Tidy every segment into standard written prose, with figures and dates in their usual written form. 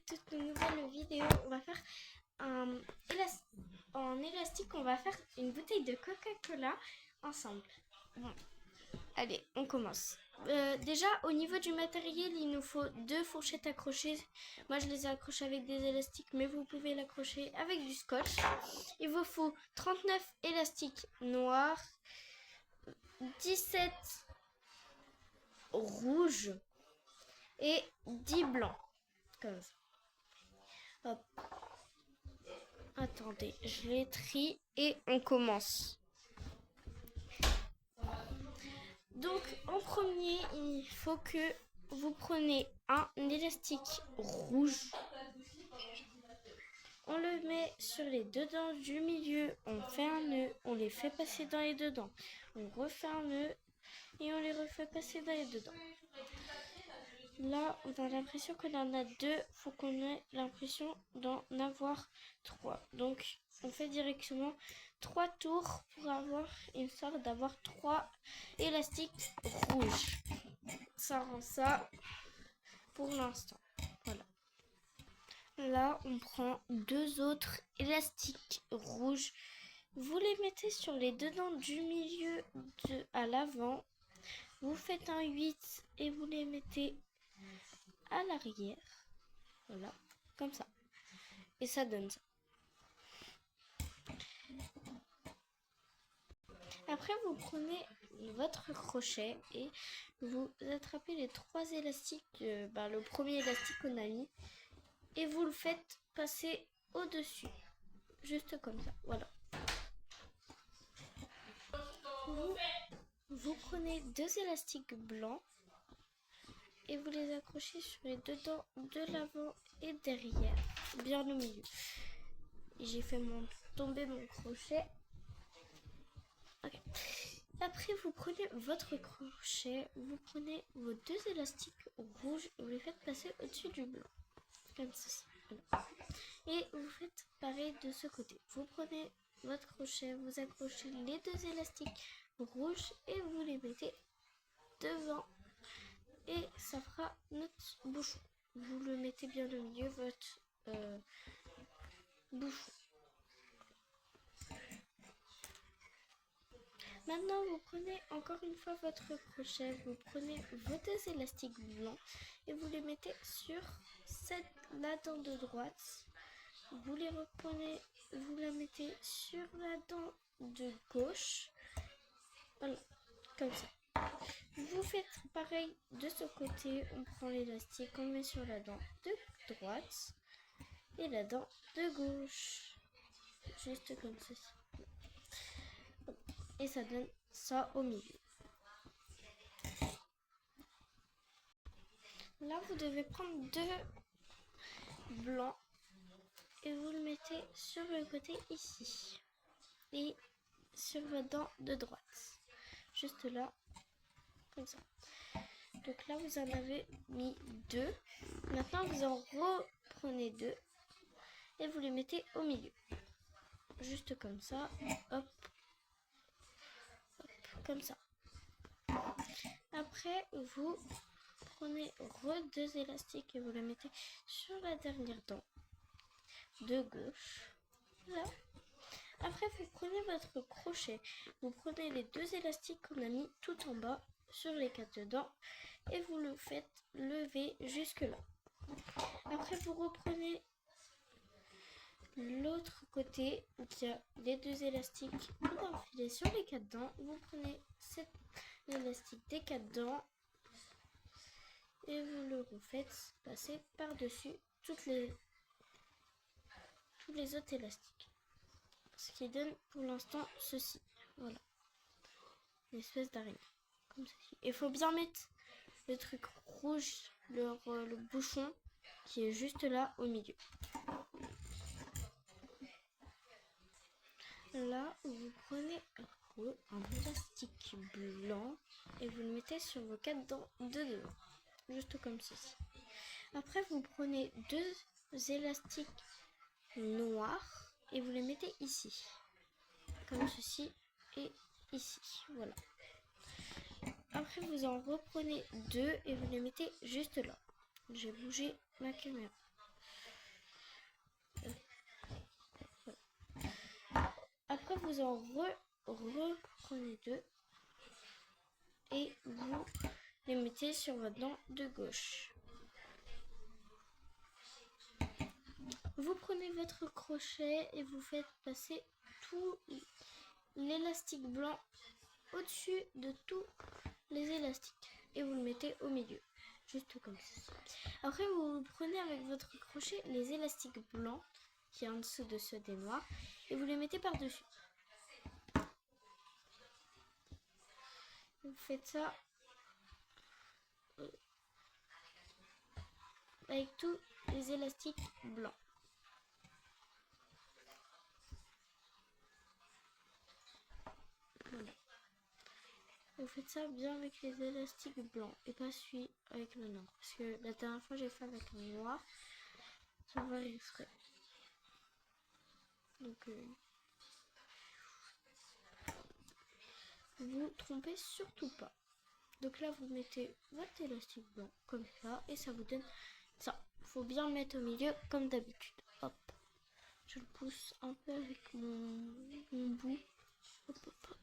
toute nouvelle vidéo. On va faire en élastique, on va faire une bouteille de Coca-Cola ensemble. Bon, allez, on commence. Déjà, au niveau du matériel, il nous faut 2 fourchettes accrochées. Moi, je les ai accrochées avec des élastiques, mais vous pouvez l'accrocher avec du scotch. Il vous faut 39 élastiques noirs, 17 rouges et 10 blancs. Comme ça. Hop. Attendez, je les trie et on commence. Donc, en premier, il faut que vous preniez un élastique rouge. On le met sur les deux dents du milieu, on fait un nœud, on les fait passer dans les deux dents. On refait un nœud et on les refait passer dans les deux dents. Là, on a l'impression qu'on en a 2, il faut qu'on ait l'impression d'en avoir 3. Donc, on fait directement 3 tours pour avoir une sorte d'avoir 3 élastiques rouges. Ça rend ça pour l'instant. Voilà. Là, on prend 2 autres élastiques rouges. Vous les mettez sur les deux dents du milieu à l'avant. Vous faites un 8 et vous les mettez à l'arrière. Voilà, comme ça. Et ça donne ça. Après, vous prenez votre crochet et vous attrapez les 3 élastiques, le premier élastique qu'on a mis, et vous le faites passer au-dessus. Juste comme ça, voilà. Vous prenez 2 élastiques blancs et vous les accrochez sur les deux dents de l'avant et derrière, bien au milieu. J'ai fait tomber mon crochet. Okay. Après, vous prenez votre crochet, vous prenez vos 2 élastiques rouges et vous les faites passer au-dessus du blanc, comme ceci. Voilà. Et vous faites pareil de ce côté. Vous prenez votre crochet, vous accrochez les 2 élastiques rouges et vous les mettez devant. Et ça fera notre bouchon. Vous le mettez bien au milieu, votre bouchon. Maintenant, vous prenez encore une fois votre crochet, vous prenez vos 2 élastiques blancs et vous les mettez sur la dent de droite. Vous les reprenez, vous la mettez sur la dent de gauche. Voilà, comme ça. Vous faites pareil de ce côté, on prend l'élastique, on le met sur la dent de droite et la dent de gauche. Juste comme ceci. Et ça donne ça au milieu. Là, vous devez prendre 2 blancs et vous le mettez sur le côté ici et sur votre dent de droite. Juste là, comme ça. Donc là, vous en avez mis 2. Maintenant, vous en reprenez 2 et vous les mettez au milieu. Juste comme ça. Hop. Hop, comme ça. Après, vous prenez 2 élastiques et vous les mettez sur la dernière dent de gauche. Là. Après, vous prenez votre crochet. Vous prenez les 2 élastiques qu'on a mis tout en bas sur les 4 dents et vous le faites lever jusque là. Après, vous reprenez l'autre côté où il y a les 2 élastiques vous enfilez sur les 4 dents. Vous prenez l'élastique des 4 dents et vous le refaites passer par-dessus tous les autres élastiques. Ce qui donne pour l'instant ceci. Voilà. Une espèce d'araignée. Comme ceci. Il faut bien mettre le truc rouge, le bouchon qui est juste là au milieu. Là, vous prenez un élastique blanc et vous le mettez sur vos 4 dents de devant. Juste comme ceci. Après, vous prenez 2 élastiques noirs et vous les mettez ici. Comme ceci et ici. Voilà. Après, vous en reprenez 2 et vous les mettez juste là. J'ai bougé ma caméra. Après, vous en reprenez 2 et vous les mettez sur votre dent de gauche. Vous prenez votre crochet et vous faites passer tout l'élastique blanc au-dessus de tous les élastiques et vous le mettez au milieu, juste comme ça. Après, vous prenez avec votre crochet les élastiques blancs qui est en dessous de ceux des noirs et vous les mettez par-dessus. Vous faites ça avec tous les élastiques blancs. Voilà. Vous faites ça bien avec les élastiques blancs et pas celui avec le noir. Parce que la dernière fois j'ai fait avec le noir, ça va rester. Donc vous trompez surtout pas. Donc là vous mettez votre élastique blanc comme ça et ça vous donne ça. Faut bien le mettre au milieu comme d'habitude. Hop. Je le pousse un peu avec mon bout. Hop, hop, hop.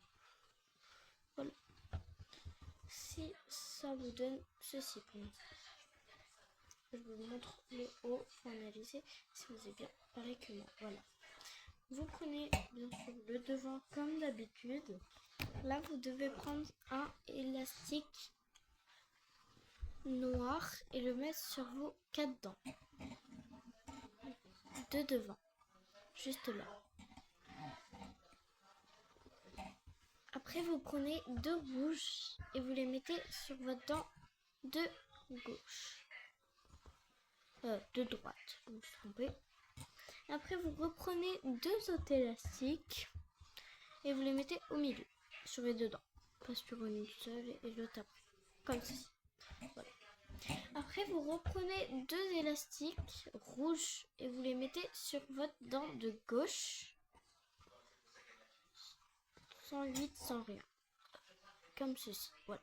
Voilà. Si ça vous donne ceci pour moi. Je vous montre le haut pour analyser si vous êtes bien pareil que moi. Voilà. Vous prenez bien sûr le devant comme d'habitude. Là, vous devez prendre un élastique noir et le mettre sur vos 4 dents. De devant. Juste là. Après, vous prenez 2 rouges et vous les mettez sur votre dent de gauche. De droite, vous vous trompez. Après, vous reprenez 2 autres élastiques et vous les mettez au milieu, sur les 2 dents. Pas sur une seule et l'autre après. Comme ceci. Voilà. Après, vous reprenez 2 élastiques rouges et vous les mettez sur votre dent de gauche. Sans vide, sans rien. Comme ceci. Voilà.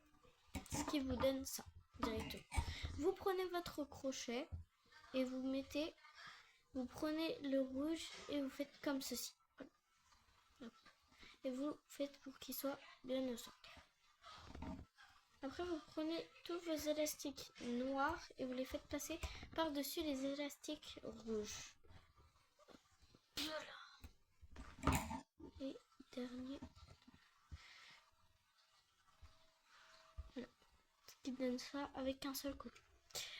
Ce qui vous donne ça, directement. Vous prenez votre crochet et vous mettez... Vous prenez le rouge et vous faites comme ceci. Voilà. Et vous faites pour qu'il soit bien au centre. Après, vous prenez tous vos élastiques noirs et vous les faites passer par-dessus les élastiques rouges. Voilà. Et dernier. Voilà. Ce qui donne ça avec un seul côté.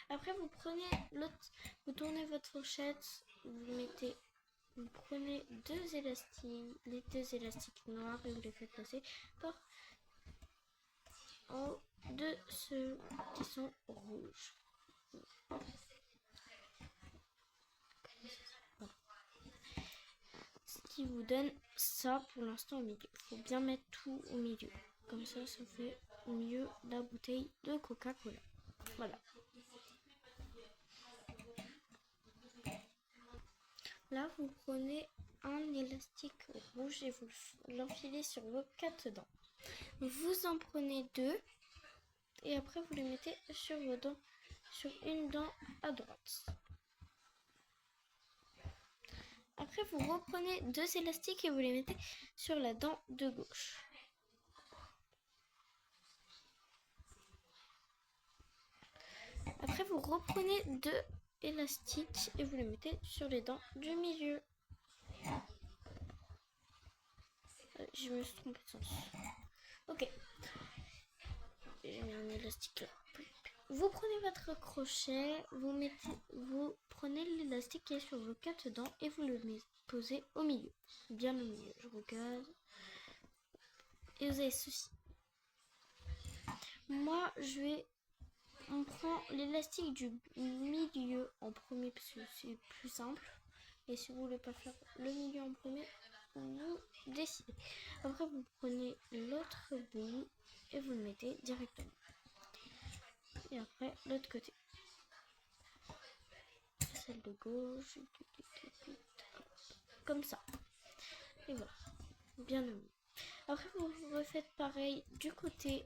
Après, vous prenez l'autre, vous tournez votre fourchette, vous prenez 2 élastiques, les 2 élastiques noirs et vous les faites passer par en haut de ceux qui sont rouges. Voilà. Ce qui vous donne ça pour l'instant au milieu. Il faut bien mettre tout au milieu. Comme ça, ça fait mieux la bouteille de Coca-Cola. Voilà. Là, vous prenez un élastique rouge et vous l'enfilez sur vos 4 dents. Vous en prenez 2 et après vous les mettez sur vos dents, sur une dent à droite. Après, vous reprenez 2 élastiques et vous les mettez sur la dent de gauche. Après, vous reprenez 2 élastiques et vous les mettez sur les dents du milieu. Je me suis trompée de sens. Ok. J'ai mis un élastique là. Vous prenez votre crochet, vous prenez l'élastique qui est sur vos 4 dents et vous le posez au milieu. Bien au milieu. Je regarde. Et vous avez ceci. Moi, on prend l'élastique du milieu en premier parce que c'est plus simple. Et si vous voulez pas faire le milieu en premier, vous décidez. Après, vous prenez l'autre bout et vous le mettez directement. Et après, l'autre côté. Celle de gauche. Comme ça. Et voilà. Bien au milieu. Après, vous refaites pareil du côté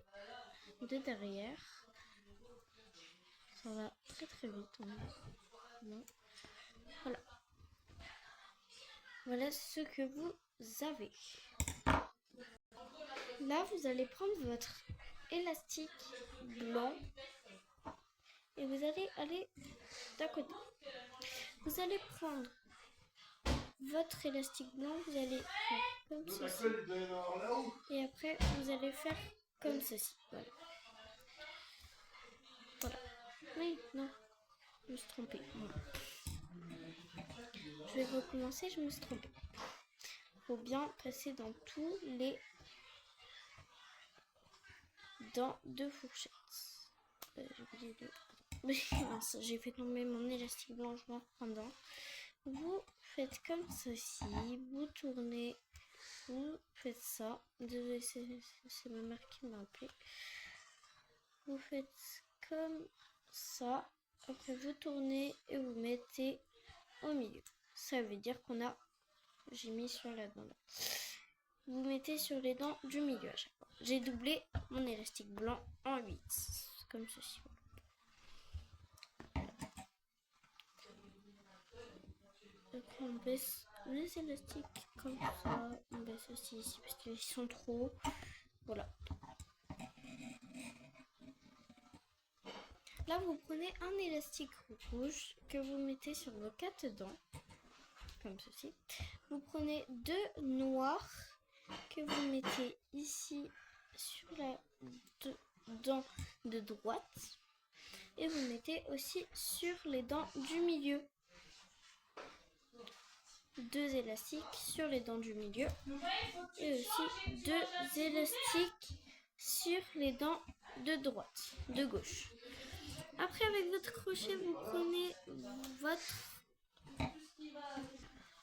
de derrière. Ça va très très vite. Voilà. Voilà ce que vous avez. Là, vous allez prendre votre élastique blanc et vous allez aller d'un côté. Vous allez prendre votre élastique blanc, vous allez faire comme ceci. Et après, vous allez faire comme ceci. Voilà. Voilà. Oui, non, je me suis trompée. Voilà. Je vais recommencer, je me suis trompée. Il faut bien passer dans tous les dents de fourchette. J'ai oublié de... Mince, j'ai fait tomber mon élastique blanc, je m'en reprends dedans. Vous faites comme ceci, vous tournez, vous faites ça. Désolé, c'est ma mère qui m'a appelé. Vous faites comme ça. Après, vous tournez et vous mettez au milieu. Ça veut dire qu'on a... J'ai mis sur la dent là. Vous mettez sur les dents du milieu à chaque fois. J'ai doublé mon élastique blanc en 8. Comme ceci. Après, on baisse les élastiques comme ça. On baisse aussi ici parce qu'ils sont trop hauts. Voilà. Là, vous prenez un élastique rouge que vous mettez sur vos 4 dents. Comme ceci. Vous prenez 2 noirs que vous mettez ici sur la dent de droite. Et vous mettez aussi sur les dents du milieu. 2 élastiques sur les dents du milieu. Et aussi 2 élastiques sur les dents de droite, de gauche. Après, avec votre crochet, vous prenez votre...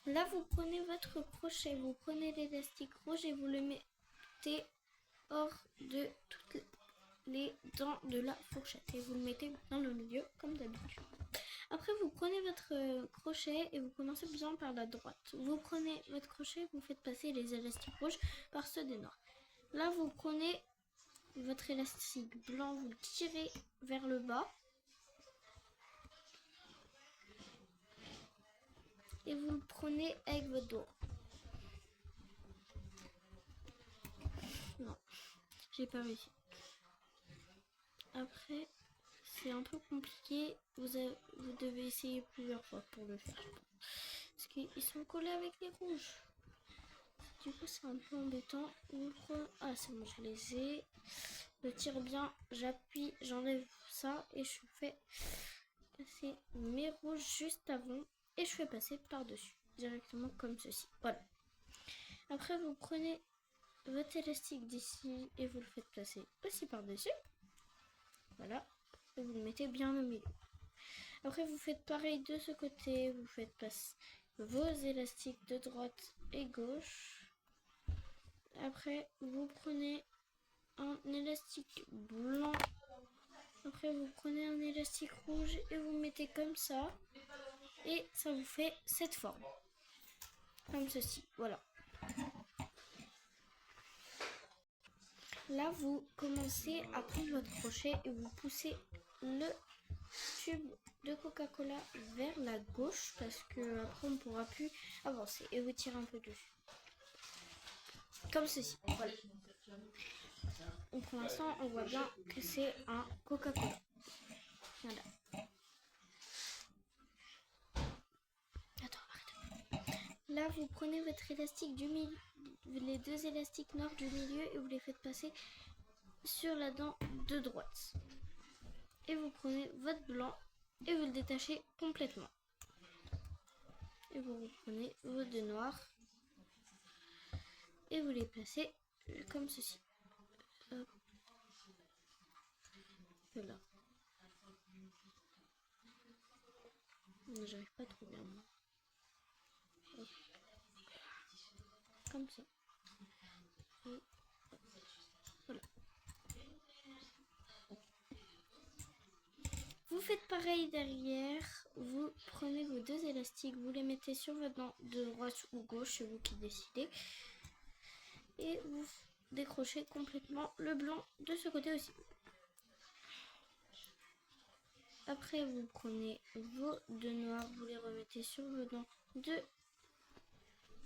Là, vous prenez votre crochet, vous prenez l'élastique rouge et vous le mettez hors de toutes les dents de la fourchette. Et vous le mettez dans le milieu, comme d'habitude. Après, vous prenez votre crochet et vous commencez bien par la droite. Vous prenez votre crochet, vous faites passer les élastiques rouges par ceux des noirs. Là, vous prenez votre élastique blanc, vous le tirez vers le bas. Et vous le prenez avec votre doigt. Non, j'ai pas réussi. Après, c'est un peu compliqué. Vous devez essayer plusieurs fois pour le faire. Parce qu'ils sont collés avec les rouges. Du coup, c'est un peu embêtant. Ah, c'est bon, je les ai. Je tire bien, j'appuie, j'enlève ça et je fais passer mes rouges juste avant. Et je fais passer par-dessus, directement comme ceci. Voilà. Après, vous prenez votre élastique d'ici et vous le faites passer aussi par-dessus. Voilà. Et vous le mettez bien au milieu. Après, vous faites pareil de ce côté. Vous faites passer vos élastiques de droite et gauche. Après, vous prenez un élastique blanc. Après, vous prenez un élastique rouge et vous mettez comme ça. Et ça vous fait cette forme. Comme ceci. Voilà. Là, vous commencez à prendre votre crochet et vous poussez le tube de Coca-Cola vers la gauche parce que après on ne pourra plus avancer et vous tirez un peu dessus. Comme ceci. Voilà. Et pour l'instant, on voit bien que c'est un Coca-Cola. Voilà. Attends, arrête. Là, vous prenez votre élastique du milieu, les 2 élastiques noirs du milieu et vous les faites passer sur la dent de droite. Et vous prenez votre blanc et vous le détachez complètement. Et vous reprenez vos 2 noirs et vous les placez comme ceci. Hop. Voilà. J'arrive pas trop bien. Hop. Comme ça. Et voilà. Vous faites pareil derrière. Vous prenez vos 2 élastiques, vous les mettez sur votre dent de droite ou gauche, c'est vous qui décidez. Et vous décrochez complètement le blanc de ce côté aussi. Après, vous prenez vos 2 noirs, vous les remettez sur vos dents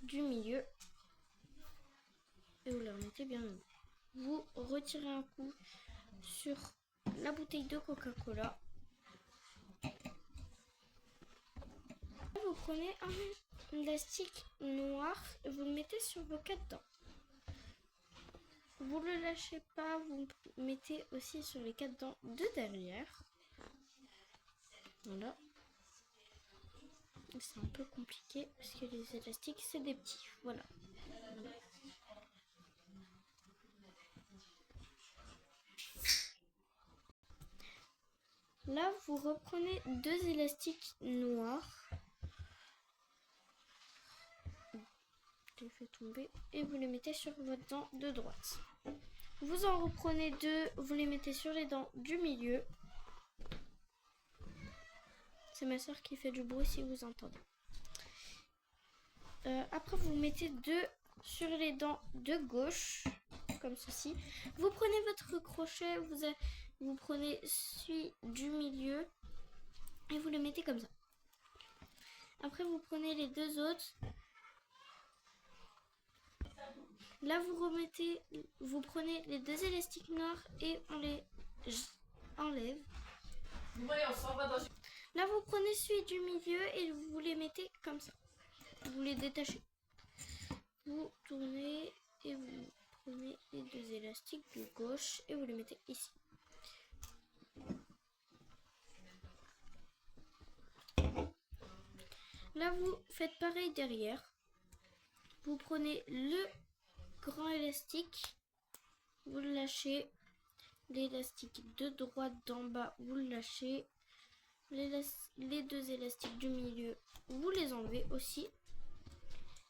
du milieu. Et vous les remettez bien au milieu. vous retirez un coup sur la bouteille de Coca-Cola. Vous prenez un élastique noir et vous le mettez sur vos 4 dents. Vous ne le lâchez pas, vous le mettez aussi sur les 4 dents de derrière. Voilà. C'est un peu compliqué parce que les élastiques c'est des petits. Voilà. Là, vous reprenez 2 élastiques noirs. Je les fais tomber et vous les mettez sur votre dent de droite. Vous en reprenez 2, vous les mettez sur les dents du milieu. C'est ma soeur qui fait du bruit si vous entendez. Après, vous mettez 2 sur les dents de gauche, comme ceci. Vous prenez votre crochet, vous prenez celui du milieu et vous le mettez comme ça. Après, vous prenez les 2 autres. Là, vous prenez les 2 élastiques noirs et on les enlève. Là, vous prenez celui du milieu et vous les mettez comme ça. Vous les détachez. Vous tournez et vous prenez les 2 élastiques de gauche et vous les mettez ici. Là, vous faites pareil derrière. Vous prenez le grand élastique, vous le lâchez. L'élastique de droite d'en bas, vous le lâchez. Les 2 élastiques du milieu, vous les enlevez aussi.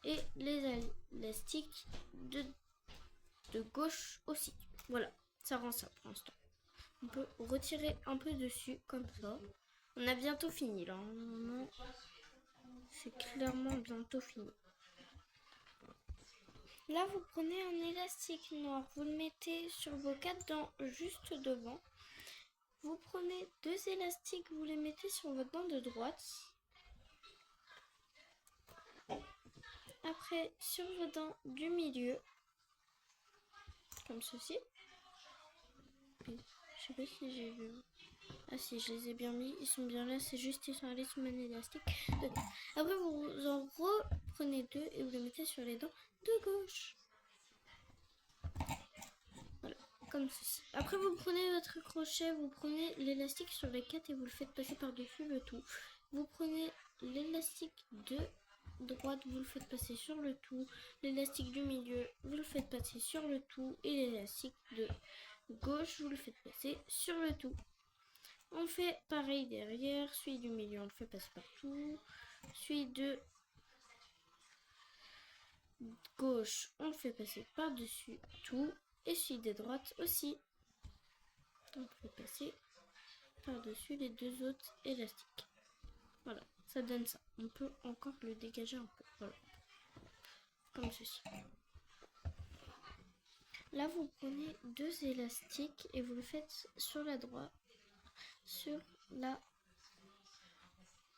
Et les élastiques de gauche aussi. Voilà, ça rend ça pour l'instant. On peut retirer un peu dessus comme ça. On a bientôt fini là. C'est clairement bientôt fini. Là, vous prenez un élastique noir, vous le mettez sur vos 4 dents juste devant. Vous prenez 2 élastiques, vous les mettez sur votre dent de droite. Après, sur vos dents du milieu, comme ceci. Je sais pas si j'ai vu. Ah si, je les ai bien mis, ils sont bien là, c'est juste ils sont allés sur mon élastique. Après, vous en reprenez 2 et vous les mettez sur les dents de gauche. Voilà, comme ceci. Après, vous prenez votre crochet, vous prenez l'élastique sur les 4 et vous le faites passer par-dessus le tout. Vous prenez l'élastique de droite, vous le faites passer sur le tout. L'élastique du milieu, vous le faites passer sur le tout. Et l'élastique de gauche, vous le faites passer sur le tout. On fait pareil derrière. Celui du milieu, on le fait passer partout. Celui de gauche, on le fait passer par-dessus tout. Et celui de droite aussi. On le fait passer par-dessus les 2 autres élastiques. Voilà, ça donne ça. On peut encore le dégager un peu. Voilà. Comme ceci. Là, vous prenez 2 élastiques et vous le faites sur la droite. Sur la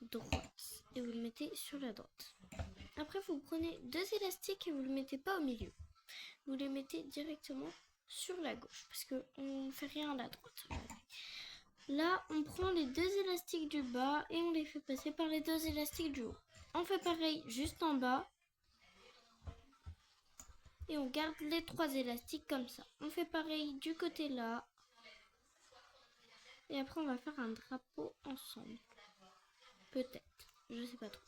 droite. Et vous le mettez sur la droite. Après, vous prenez 2 élastiques et vous ne le mettez pas au milieu. Vous les mettez directement sur la gauche. Parce qu'on ne fait rien à la droite. Là, on prend les 2 élastiques du bas et on les fait passer par les 2 élastiques du haut. On fait pareil juste en bas. Et on garde les 3 élastiques comme ça. On fait pareil du côté là. Et après, on va faire un drapeau ensemble. Peut-être. Je sais pas trop.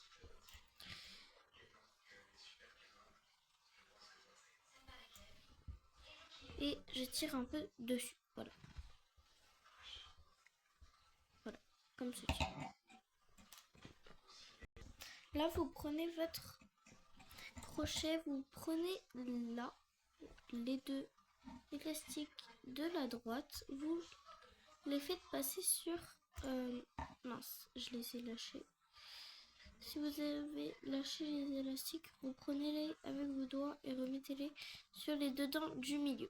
Et je tire un peu dessus. Voilà. Voilà. Comme ceci. Là, vous prenez votre crochet. Vous prenez là les 2 élastiques de la droite. Vous les faites passer sur... mince, je les ai lâchés. Si vous avez lâché les élastiques, vous prenez-les avec vos doigts et remettez-les sur les 2 dents du milieu.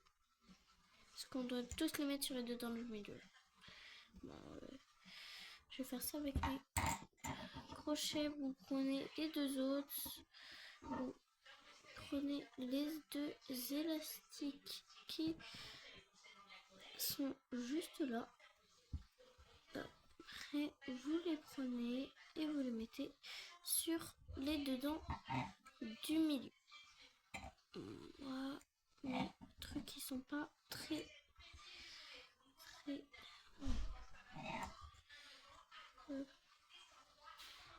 Parce qu'on doit tous les mettre sur les 2 dents du milieu. Bon, je vais faire ça avec les crochets. Vous prenez les 2 autres. Vous prenez les deux élastiques qui sont juste là. Après, vous les prenez et vous les mettez sur les deux dents du milieu. Voilà, les trucs qui sont pas très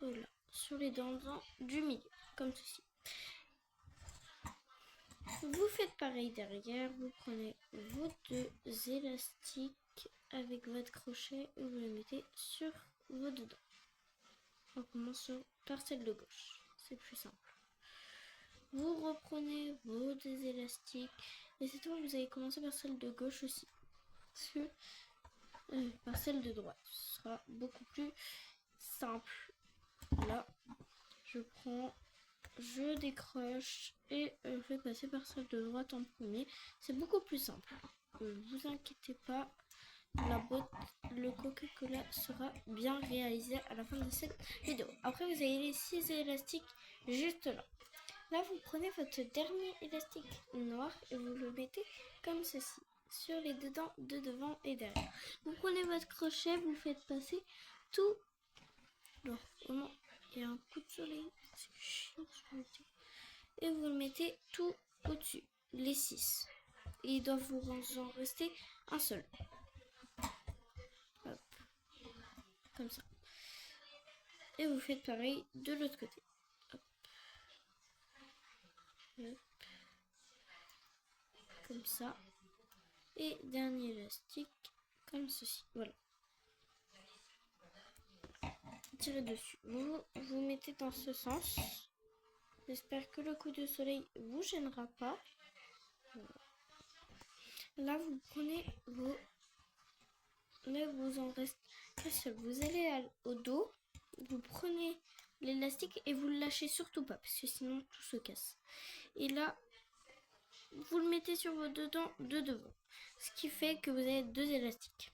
voilà, sur les dents du milieu, comme ceci. Vous faites pareil derrière, vous prenez vos deux élastiques avec votre crochet et vous les mettez sur vos deux dents. On commence par celle de gauche, c'est plus simple. Vous reprenez vos deux élastiques et cette fois vous allez commencer par celle de gauche aussi. Parce que par celle de droite, ce sera beaucoup plus simple. Là, je décroche et je vais passer par celle de droite en premier. C'est beaucoup plus simple. Vous inquiétez pas, le Coca-Cola sera bien réalisé à la fin de cette vidéo. Après, vous avez les 6 élastiques juste là. Là, vous prenez votre dernier élastique noir et vous le mettez comme ceci, sur les deux dents de devant et derrière. Vous prenez votre crochet, vous faites passer tout. Alors, vraiment, il y a un coup de soleil, c'est chiant sur le thé. Et vous le mettez tout au-dessus, les 6. Et il doit vous en rester un seul. Hop, comme ça. Et vous faites pareil de l'autre côté. Hop. Hop. Comme ça. Et dernier élastique, comme ceci. Voilà. Tirez dessus. Vous mettez dans ce sens. J'espère que le coup de soleil vous gênera pas. Voilà. Là, vous prenez vos... Là, vous en reste qu'un seul. Vous allez au dos. Vous prenez l'élastique et vous le lâchez surtout pas. Parce que sinon, tout se casse. Et là, vous le mettez sur vos deux dents de devant. Ce qui fait que vous avez deux élastiques.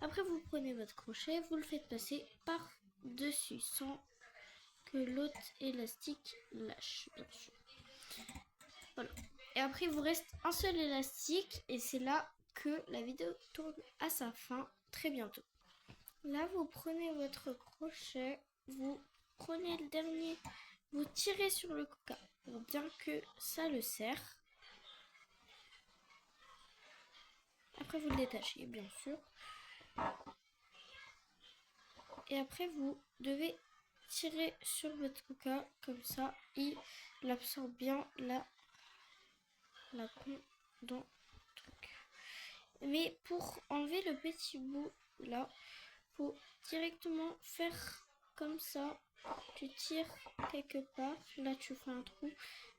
Après, vous prenez votre crochet. Vous le faites passer par-dessus sans que l'autre élastique lâche, bien sûr. Voilà. Et après, il vous reste un seul élastique et c'est là que la vidéo tourne à sa fin très bientôt. Là, vous prenez votre crochet, vous prenez le dernier, vous tirez sur le coca pour bien que ça le serre. Après, vous le détachez, bien sûr. Et après, vous devez tirer sur votre coca comme ça, il absorbe bien la con dans le truc. Mais pour enlever le petit bout là, faut directement faire comme ça. Tu tires quelque part, là tu fais un trou,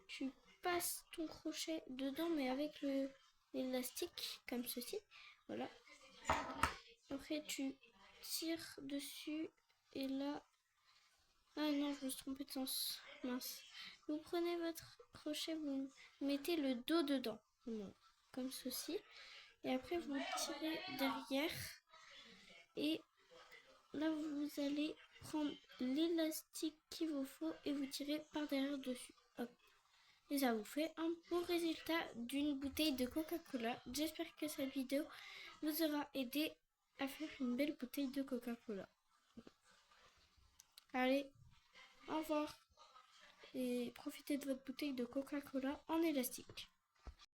tu passes ton crochet dedans mais avec l'élastique comme ceci, voilà. Après tu tires dessus et là, ah non, je me suis trompée de sens, mince. Vous prenez votre crochet, vous mettez le dos dedans, comme ceci. Et après, vous tirez derrière. Et là, vous allez prendre l'élastique qu'il vous faut et vous tirez par derrière dessus. Hop. Et ça vous fait un beau résultat d'une bouteille de Coca-Cola. J'espère que cette vidéo vous aura aidé à faire une belle bouteille de Coca-Cola. Allez, au revoir. Et profitez de votre bouteille de Coca-Cola en élastique.